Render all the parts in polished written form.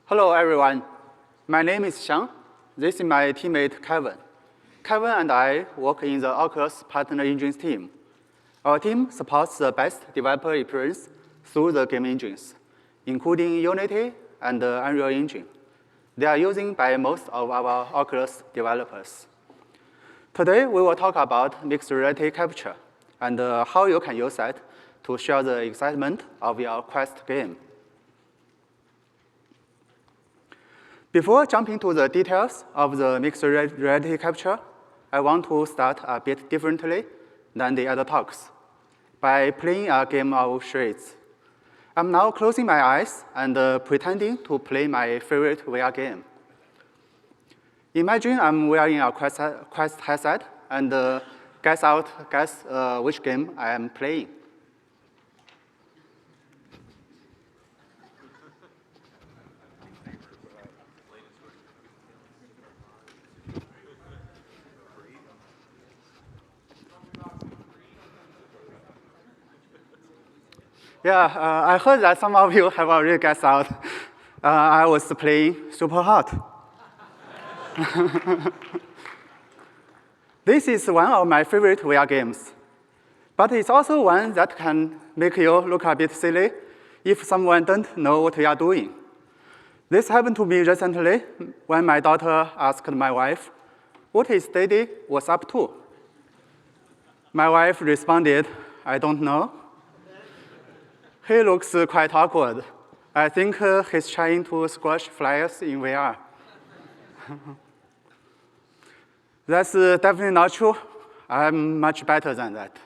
Hello, everyone. My name is Xiang. This is my teammate, Kevin. Kevin and I work in the Oculus Partner Engines team. Our team supports the best developer experience through the game engines, including Unity and the Unreal Engine. They are used by most of our Oculus developers. Today, we will talk about mixed reality capture and how you can use that to share the excitement of your Quest game. Before jumping to the details of the mixed reality capture, I want to start a bit differently than the other talks by playing a game of charades. I'm now closing my eyes and pretending to play my favorite VR game. Imagine I'm wearing a Quest headset and guess which game I am playing. Yeah, I heard that some of you have already guessed out. I was playing Super Hot. This is one of my favorite VR games, but it's also one that can make you look a bit silly if someone doesn't know what you are doing. This happened to me recently when my daughter asked my wife, "What is Daddy was up to?" My wife responded, "I don't know." He looks quite awkward. I think he's trying to squash flies in VR. That's definitely not true. I'm much better than that.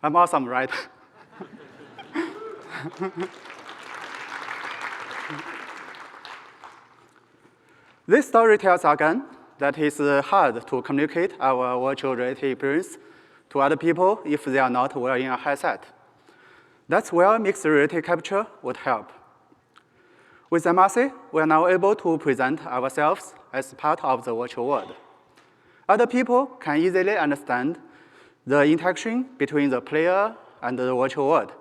I'm awesome, right? This story tells again that it's hard to communicate our virtual reality experience to other people if they are not wearing a headset. That's where mixed reality capture would help. With Mrc, we are now able to present ourselves as part of the virtual world. Other people can easily understand the interaction between the player and the virtual world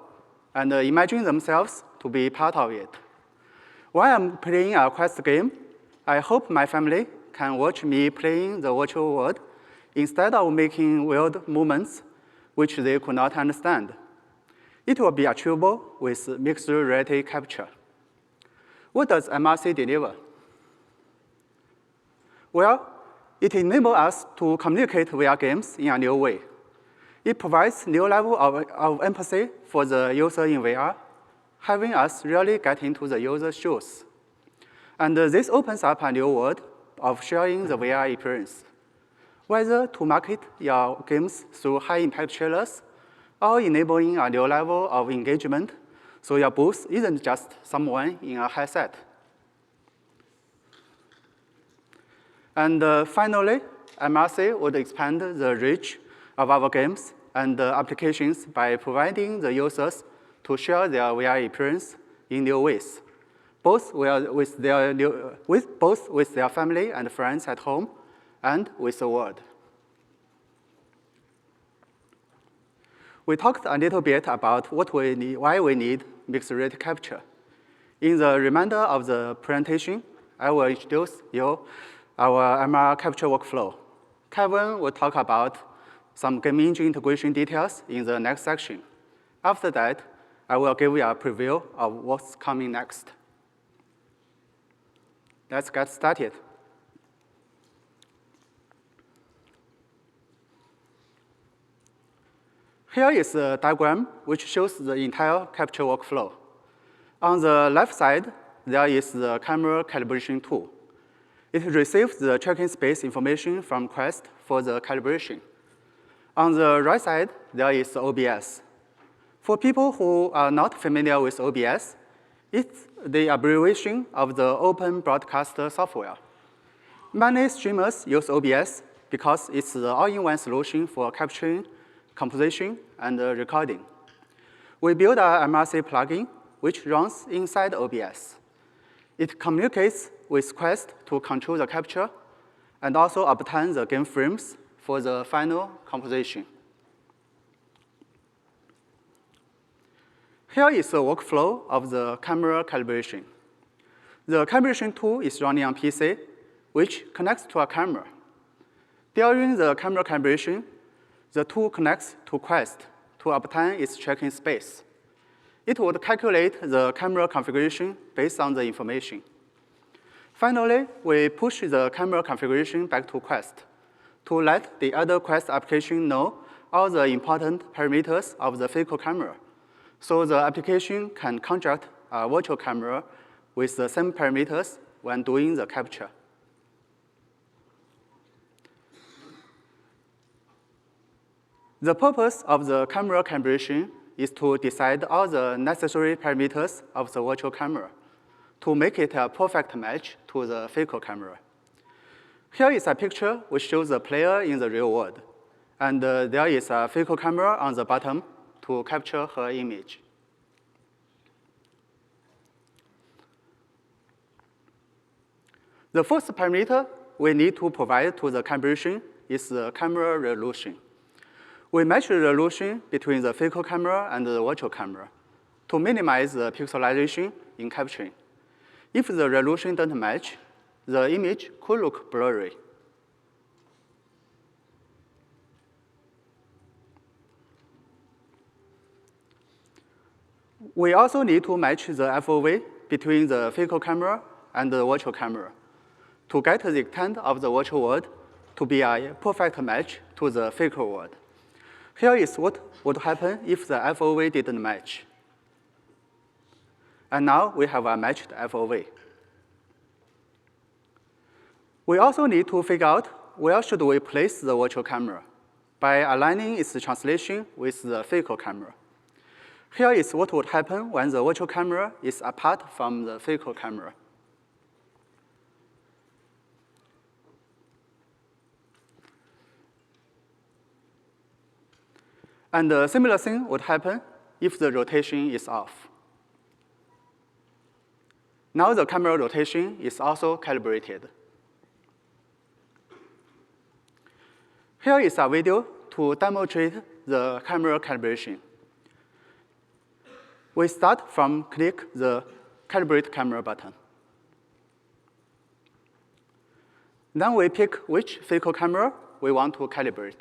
and imagine themselves to be part of it. While I'm playing a Quest game, I hope my family can watch me playing the virtual world instead of making weird movements which they could not understand. It will be achievable with mixed reality capture. What does Mrc deliver? Well, it enables us to communicate VR games in a new way. It provides new level of empathy for the user in VR, having us really get into the user's shoes. And this opens up a new world of sharing the VR experience, whether to market your games through high-impact trailers or enabling a new level of engagement so your booth isn't just someone in a headset. And finally, Mrc would expand the reach of our games and applications by providing the users to share their VR experience in new ways, both with their family and friends at home and with the world. We talked a little bit about why we need mixed reality capture. In the remainder of the presentation, I will introduce you our MR capture workflow. Kevin will talk about some game engine integration details in the next section. After that, I will give you a preview of what's coming next. Let's get started. Here is a diagram which shows the entire capture workflow. On the left side, there is the camera calibration tool. It receives the tracking space information from Quest for the calibration. On the right side, there is OBS. For people who are not familiar with OBS, it's the abbreviation of the Open Broadcaster software. Many streamers use OBS because it's the all-in-one solution for capturing, composition, and recording. We built a Mrc plugin which runs inside OBS. It communicates with Quest to control the capture and also obtain the game frames for the final composition. Here is the workflow of the camera calibration. The calibration tool is running on PC, which connects to a camera. During the camera calibration, the tool connects to Quest to obtain its tracking space. It would calculate the camera configuration based on the information. Finally, we push the camera configuration back to Quest to let the other Quest application know all the important parameters of the physical camera, so the application can construct a virtual camera with the same parameters when doing the capture. The purpose of the camera calibration is to decide all the necessary parameters of the virtual camera to make it a perfect match to the physical camera. Here is a picture which shows the player in the real world, and there is a physical camera on the bottom to capture her image. The first parameter we need to provide to the calibration is the camera resolution. We match the resolution between the physical camera and the virtual camera to minimize the pixelization in capturing. If the resolution doesn't match, the image could look blurry. We also need to match the FOV between the physical camera and the virtual camera to get the extent of the virtual world to be a perfect match to the physical world. Here is what would happen if the FOV didn't match. And now we have a matched FOV. We also need to figure out where should we place the virtual camera by aligning its translation with the physical camera. Here is what would happen when the virtual camera is apart from the physical camera. And a similar thing would happen if the rotation is off. Now the camera rotation is also calibrated. Here is a video to demonstrate the camera calibration. We start from click the Calibrate Camera button. Then we pick which physical camera we want to calibrate.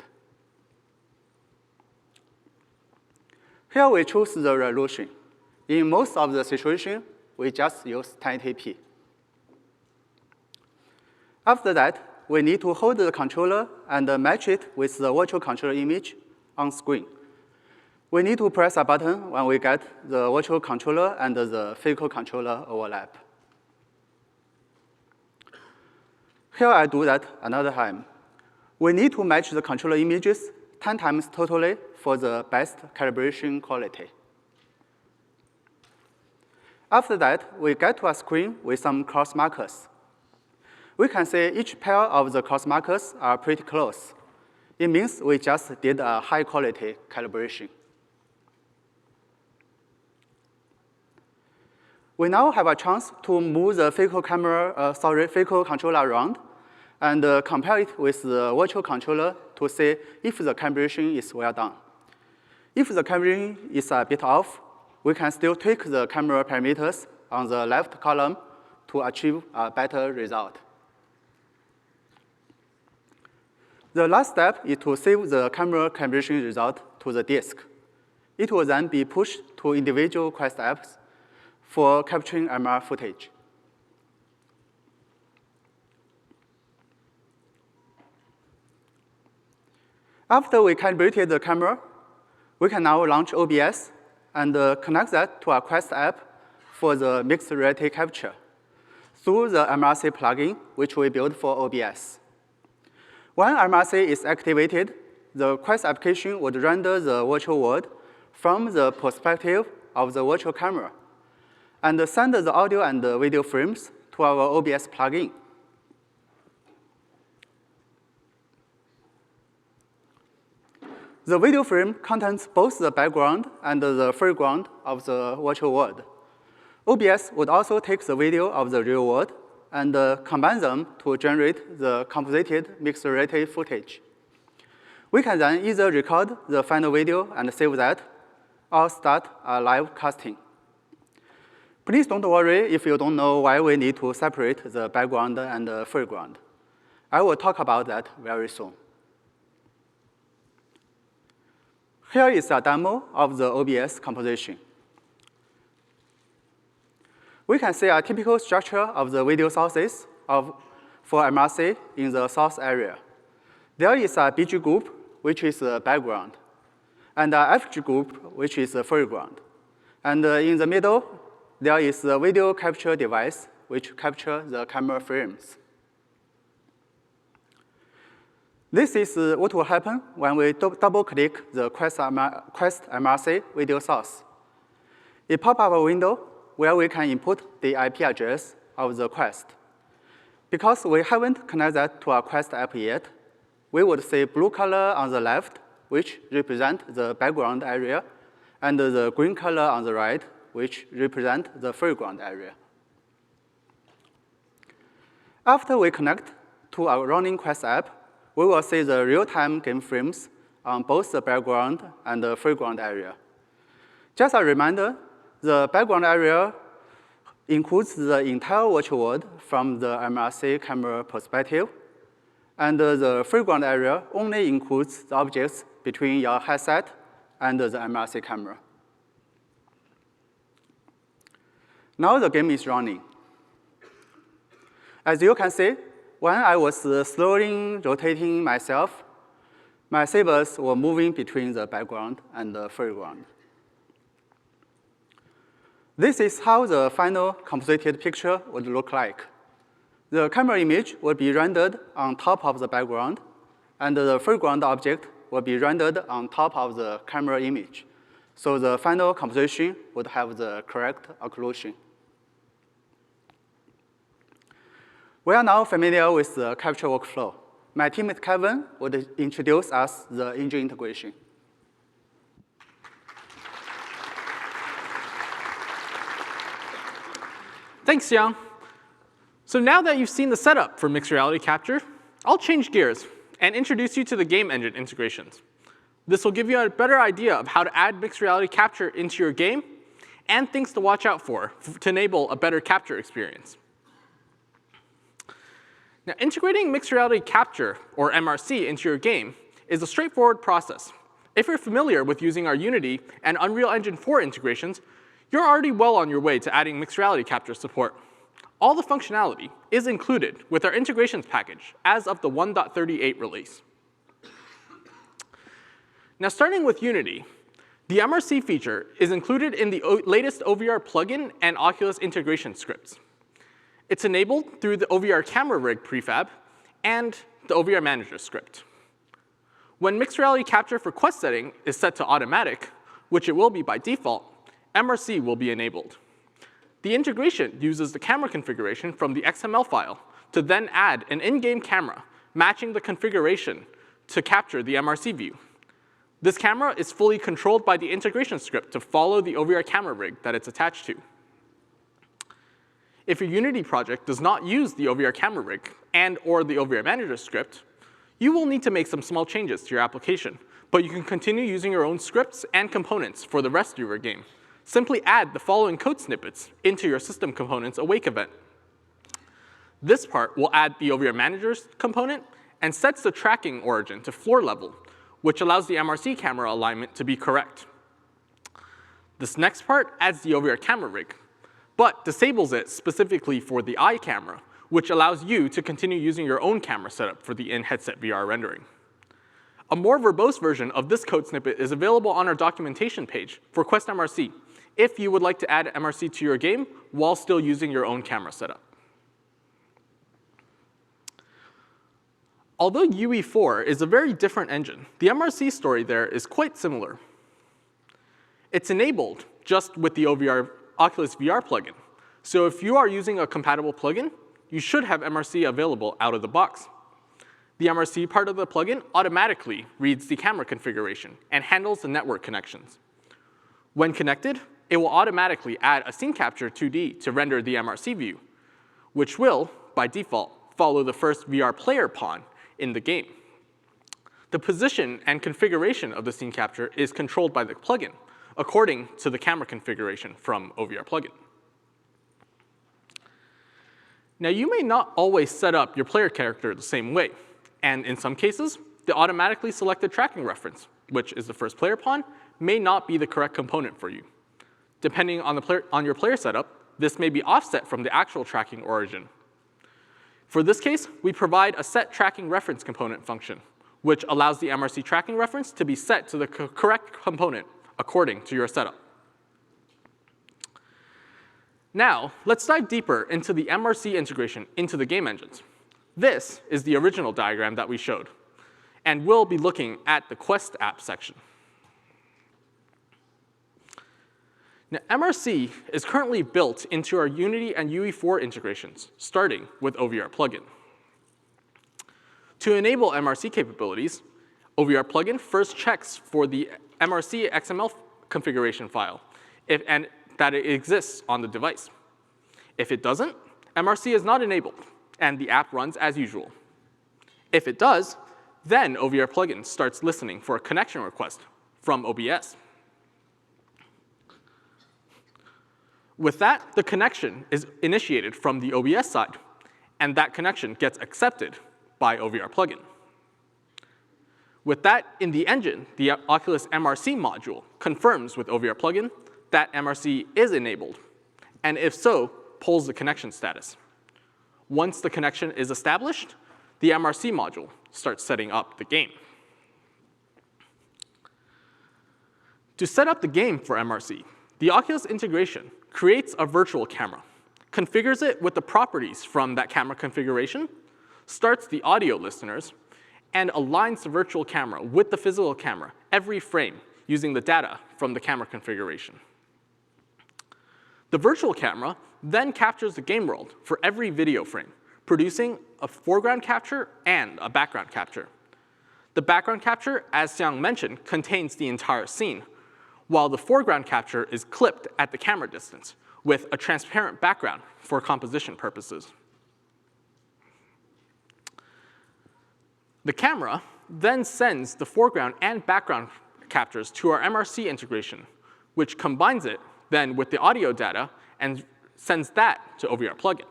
Here we choose the resolution. In most of the situations, we just use 1080p. After that, we need to hold the controller and match it with the virtual controller image on screen. We need to press a button when we get the virtual controller and the physical controller overlap. Here I do that another time. We need to match the controller images 10 times totally for the best calibration quality. After that, we get to a screen with some cross markers. We can see each pair of the cross markers are pretty close. It means we just did a high quality calibration. We now have a chance to move the physical controller around and compare it with the virtual controller to see if the calibration is well done. If the calibration is a bit off, we can still tweak the camera parameters on the left column to achieve a better result. The last step is to save the camera calibration result to the disk. It will then be pushed to individual Quest apps for capturing MR footage. After we calibrated the camera, we can now launch OBS and connect that to a Quest app for the mixed reality capture through the Mrc plugin, which we built for OBS. When Mrc is activated, the Quest application would render the virtual world from the perspective of the virtual camera and send the audio and the video frames to our OBS plugin. The video frame contains both the background and the foreground of the virtual world. OBS would also take the video of the real world and combine them to generate the composited mixed reality footage. We can then either record the final video and save that, or start a live casting. Please don't worry if you don't know why we need to separate the background and the foreground. I will talk about that very soon. Here is a demo of the OBS composition. We can see a typical structure of the video sources for MRC in the source area. There is a BG group, which is the background, and a FG group, which is the foreground. And in the middle, there is the video capture device, which captures the camera frames. This is what will happen when we double-click the Quest MRC video source. It pops up a window where we can input the IP address of the Quest. Because we haven't connected that to our Quest app yet, we would see blue color on the left, which represents the background area, and the green color on the right, which represents the foreground area. After we connect to our running Quest app, we will see the real-time game frames on both the background and the foreground area. Just a reminder, the background area includes the entire virtual world from the MRC camera perspective, and the foreground area only includes the objects between your headset and the MRC camera. Now the game is running. As you can see, when I was slowly rotating myself, my sabers were moving between the background and the foreground. This is how the final composited picture would look like. The camera image will be rendered on top of the background, and the foreground object will be rendered on top of the camera image. So the final composition would have the correct occlusion. We are now familiar with the capture workflow. My teammate Kevin would introduce us the engine integration. Thanks, Yang. So now that you've seen the setup for mixed reality capture, I'll change gears and introduce you to the game engine integrations. This will give you a better idea of how to add mixed reality capture into your game and things to watch out for to enable a better capture experience. Now, integrating mixed reality capture, or MRC, into your game is a straightforward process. If you're familiar with using our Unity and Unreal Engine 4 integrations, you're already well on your way to adding mixed reality capture support. All the functionality is included with our integrations package as of the 1.38 release. Now, starting with Unity, the MRC feature is included in the latest OVR plugin and Oculus integration scripts. It's enabled through the OVR camera rig prefab and the OVR manager script. When mixed reality capture for Quest setting is set to automatic, which it will be by default, MRC will be enabled. The integration uses the camera configuration from the XML file to then add an in-game camera matching the configuration to capture the MRC view. This camera is fully controlled by the integration script to follow the OVR camera rig that it's attached to. If your Unity project does not use the OVR camera rig and/or the OVR manager script, you will need to make some small changes to your application, but you can continue using your own scripts and components for the rest of your game. Simply add the following code snippets into your system components awake event. This part will add the OVR manager's component and sets the tracking origin to floor level, which allows the MRC camera alignment to be correct. This next part adds the OVR camera rig, but disables it specifically for the eye camera, which allows you to continue using your own camera setup for the in-headset VR rendering. A more verbose version of this code snippet is available on our documentation page for Quest MRC if you would like to add MRC to your game while still using your own camera setup. Although UE4 is a very different engine, the MRC story there is quite similar. It's enabled just with the Oculus VR plugin. So if you are using a compatible plugin, you should have MRC available out of the box. The MRC part of the plugin automatically reads the camera configuration and handles the network connections. When connected, it will automatically add a scene capture 2D to render the MRC view, which will, by default, follow the first VR player pawn in the game. The position and configuration of the scene capture is controlled by the plugin, according to the camera configuration from OVR plugin. Now, you may not always set up your player character the same way, and in some cases, the automatically selected tracking reference, which is the first player pawn, may not be the correct component for you. Depending on your player setup, this may be offset from the actual tracking origin. For this case, we provide a set tracking reference component function, which allows the MRC tracking reference to be set to the correct component according to your setup. Now, let's dive deeper into the MRC integration into the game engines. This is the original diagram that we showed, and we'll be looking at the Quest app section. Now, MRC is currently built into our Unity and UE4 integrations, starting with OVR plugin. To enable MRC capabilities, OVR plugin first checks for the MRC XML configuration file and that it exists on the device. If it doesn't, MRC is not enabled, and the app runs as usual. If it does, then OVR plugin starts listening for a connection request from OBS. With that, the connection is initiated from the OBS side, and that connection gets accepted by OVR plugin. With that in the engine, the Oculus MRC module confirms with OVR plugin that MRC is enabled, and if so, pulls the connection status. Once the connection is established, the MRC module starts setting up the game. To set up the game for MRC, the Oculus integration creates a virtual camera, configures it with the properties from that camera configuration, starts the audio listeners, and aligns the virtual camera with the physical camera every frame using the data from the camera configuration. The virtual camera then captures the game world for every video frame, producing a foreground capture and a background capture. The background capture, as Xiang mentioned, contains the entire scene, while the foreground capture is clipped at the camera distance with a transparent background for composition purposes. The camera then sends the foreground and background captures to our MRC integration, which combines it then with the audio data and sends that to OVR plugin.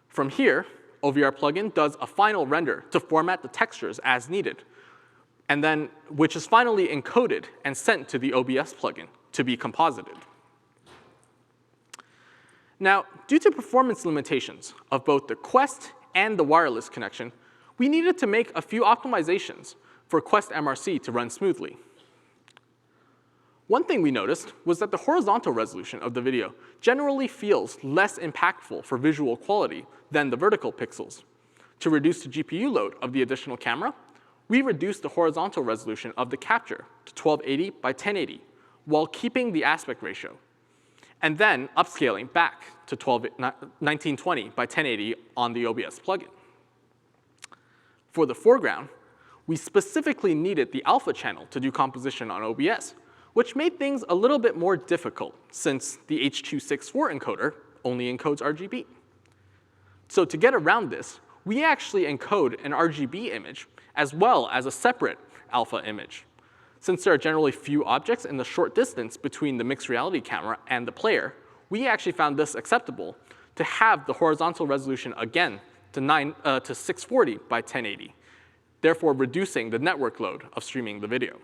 From here, OVR plugin does a final render to format the textures as needed, and then which is finally encoded and sent to the OBS plugin to be composited. Now, due to performance limitations of both the Quest and the wireless connection, we needed to make a few optimizations for Quest MRC to run smoothly. One thing we noticed was that the horizontal resolution of the video generally feels less impactful for visual quality than the vertical pixels. To reduce the GPU load of the additional camera, we reduced the horizontal resolution of the capture to 1280 by 1080 while keeping the aspect ratio, and then upscaling back to 1920 by 1080 on the OBS plugin. For the foreground, we specifically needed the alpha channel to do composition on OBS, which made things a little bit more difficult since the H.264 encoder only encodes RGB. So to get around this, we actually encode an RGB image as well as a separate alpha image. Since there are generally few objects in the short distance between the mixed reality camera and the player, we actually found this acceptable to have the horizontal resolution again to 640 by 1080, therefore reducing the network load of streaming the video.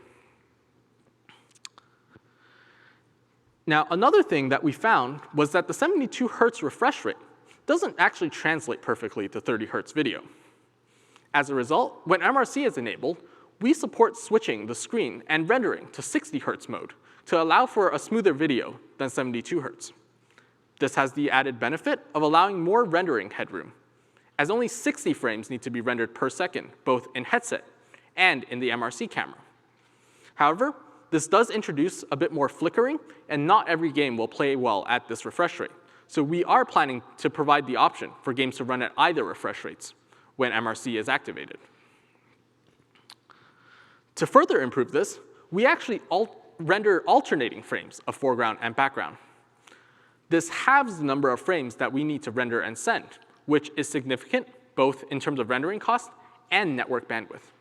Now, another thing that we found was that the 72 Hz refresh rate doesn't actually translate perfectly to 30 Hz video. As a result, when MRC is enabled, we support switching the screen and rendering to 60 Hz mode to allow for a smoother video than 72 Hz. This has the added benefit of allowing more rendering headroom, as only 60 frames need to be rendered per second, both in headset and in the MRC camera. However, this does introduce a bit more flickering, and not every game will play well at this refresh rate. So we are planning to provide the option for games to run at either refresh rates when MRC is activated. To further improve this, we actually render alternating frames of foreground and background. This halves the number of frames that we need to render and send, which is significant both in terms of rendering cost and network bandwidth.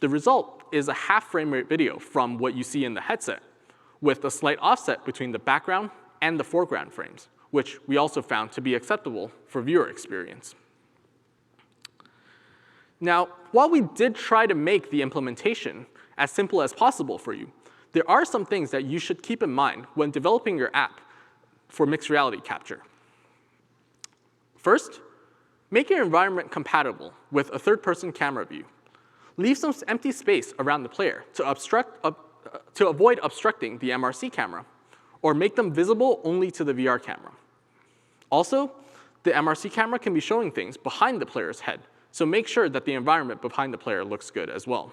The result is a half frame rate video from what you see in the headset, with a slight offset between the background and the foreground frames, which we also found to be acceptable for viewer experience. Now, while we did try to make the implementation as simple as possible for you, there are some things that you should keep in mind when developing your app for mixed reality capture. First, make your environment compatible with a third-person camera view. Leave some empty space around the player to avoid obstructing the MRC camera, or make them visible only to the VR camera. Also, the MRC camera can be showing things behind the player's head, so make sure that the environment behind the player looks good as well.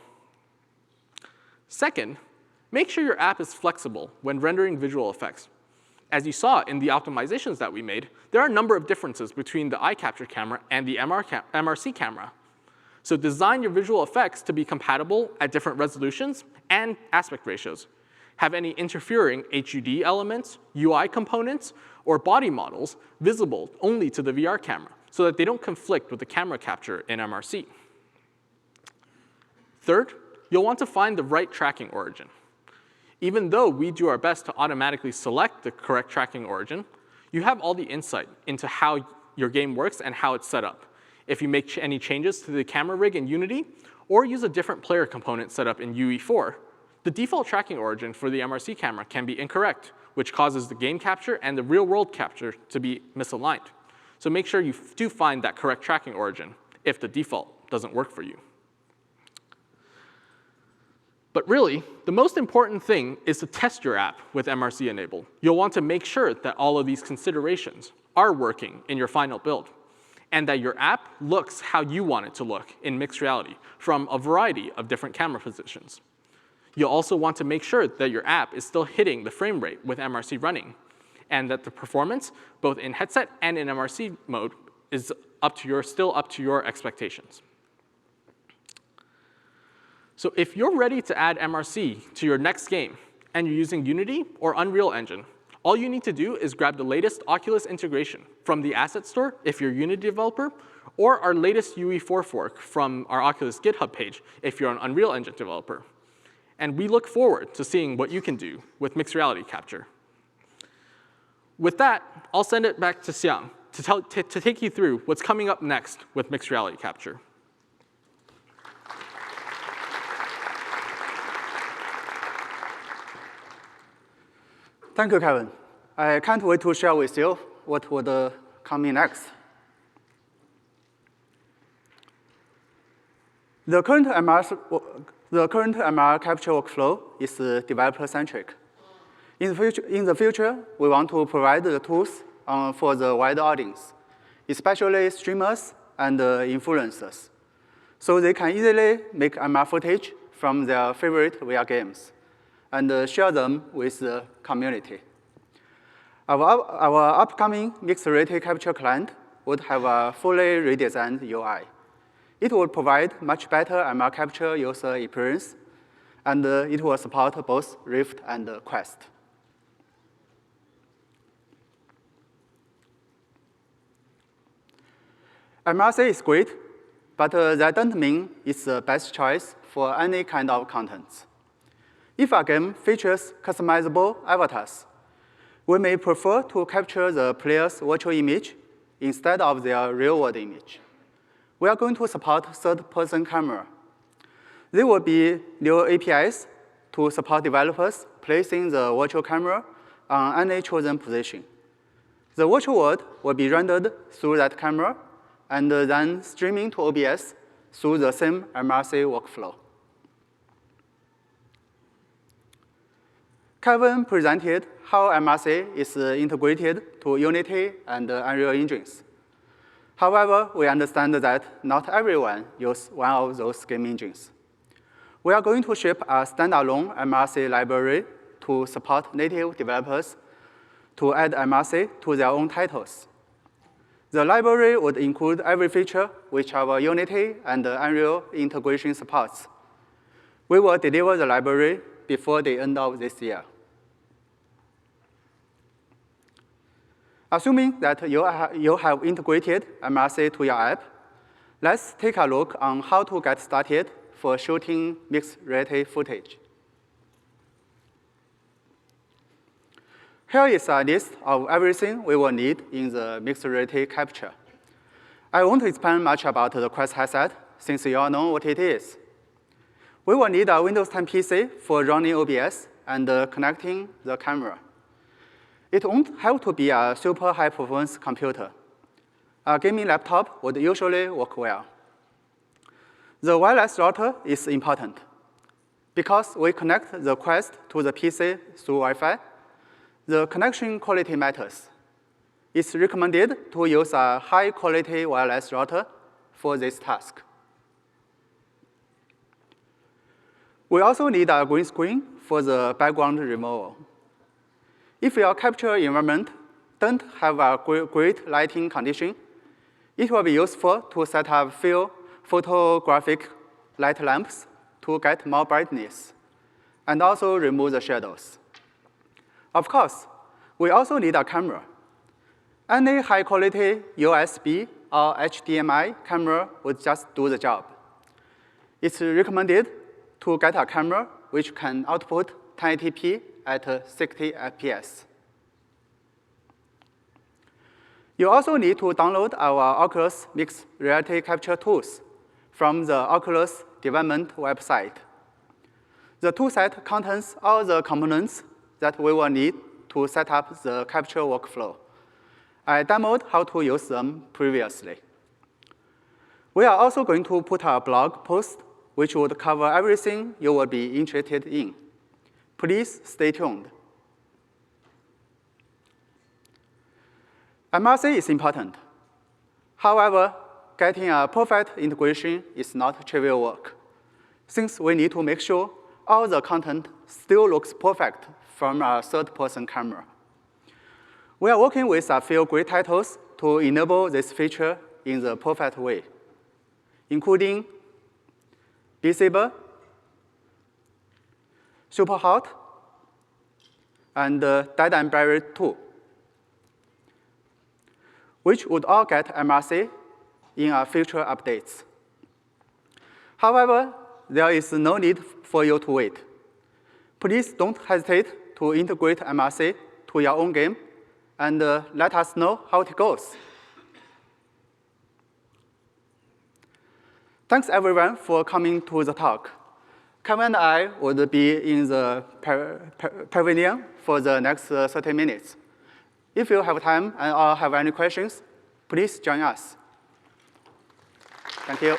Second, make sure your app is flexible when rendering visual effects. As you saw in the optimizations that we made, there are a number of differences between the eye capture camera and the MRC camera. So design your visual effects to be compatible at different resolutions and aspect ratios. Have any interfering HUD elements, UI components, or body models visible only to the VR camera so that they don't conflict with the camera capture in MRC. Third, you'll want to find the right tracking origin. Even though we do our best to automatically select the correct tracking origin, you have all the insight into how your game works and how it's set up. If you make any changes to the camera rig in Unity, or use a different player component set up in UE4, the default tracking origin for the MRC camera can be incorrect, which causes the game capture and the real-world capture to be misaligned. So make sure you do find that correct tracking origin if the default doesn't work for you. But really, the most important thing is to test your app with MRC enabled. You'll want to make sure that all of these considerations are working in your final build, and that your app looks how you want it to look in mixed reality from a variety of different camera positions. You'll also want to make sure that your app is still hitting the frame rate with MRC running, and that the performance, both in headset and in MRC mode, is still up to your expectations. So if you're ready to add MRC to your next game, and you're using Unity or Unreal Engine, all you need to do is grab the latest Oculus integration from the asset store if you're a Unity developer, or our latest UE4 fork from our Oculus GitHub page if you're an Unreal Engine developer. And we look forward to seeing what you can do with mixed reality capture. With that, I'll send it back to Xiang to take you through what's coming up next with mixed reality capture. Thank you, Kevin. I can't wait to share with you what would come in next. The current MR capture workflow is developer-centric. In the future, we want to provide the tools for the wide audience, especially streamers and influencers, so they can easily make MR footage from their favorite VR games and share them with the community. Our upcoming mixed reality capture client would have a fully redesigned UI. It would provide much better MR capture user experience, and it will support both Rift and Quest. MRC is great, but that doesn't mean it's the best choice for any kind of content. If a game features customizable avatars, we may prefer to capture the player's virtual image instead of their real-world image. We are going to support third-person camera. There will be new APIs to support developers placing the virtual camera on any chosen position. The virtual world will be rendered through that camera and then streaming to OBS through the same MRC workflow. Kevin presented how MRC is integrated to Unity and Unreal engines. However, we understand that not everyone uses one of those game engines. We are going to ship a standalone MRC library to support native developers to add MRC to their own titles. The library would include every feature which our Unity and Unreal integration supports. We will deliver the library before the end of this year. Assuming that you have integrated MRC to your app, let's take a look on how to get started for shooting mixed reality footage. Here is a list of everything we will need in the mixed reality capture. I won't explain much about the Quest headset, since you all know what it is. We will need a Windows 10 PC for running OBS and connecting the camera. It won't have to be a super high-performance computer. A gaming laptop would usually work well. The wireless router is important. Because we connect the Quest to the PC through Wi-Fi, the connection quality matters. It's recommended to use a high-quality wireless router for this task. We also need a green screen for the background removal. If your capture environment doesn't have a great lighting condition, it will be useful to set up few photographic light lamps to get more brightness, and also remove the shadows. Of course, we also need a camera. Any high-quality USB or HDMI camera would just do the job. It's recommended to get a camera which can output 1080p at 60 FPS. You also need to download our Oculus Mixed Reality Capture tools from the Oculus development website. The toolset contains all the components that we will need to set up the capture workflow. I demoed how to use them previously. We are also going to put a blog post which would cover everything you will be interested in. Please stay tuned. Mrc is important. However, getting a perfect integration is not trivial work, since we need to make sure all the content still looks perfect from a third-person camera. We are working with a few great titles to enable this feature in the perfect way, including Beat Saber, Superhot, and Dead and Buried 2, which would all get Mrc in our future updates. However, there is no need for you to wait. Please don't hesitate to integrate Mrc to your own game and let us know how it goes. Thanks, everyone, for coming to the talk. Kevin and I would be in the pavilion for the next 30 minutes. If you have time or have any questions, please join us. Thank you.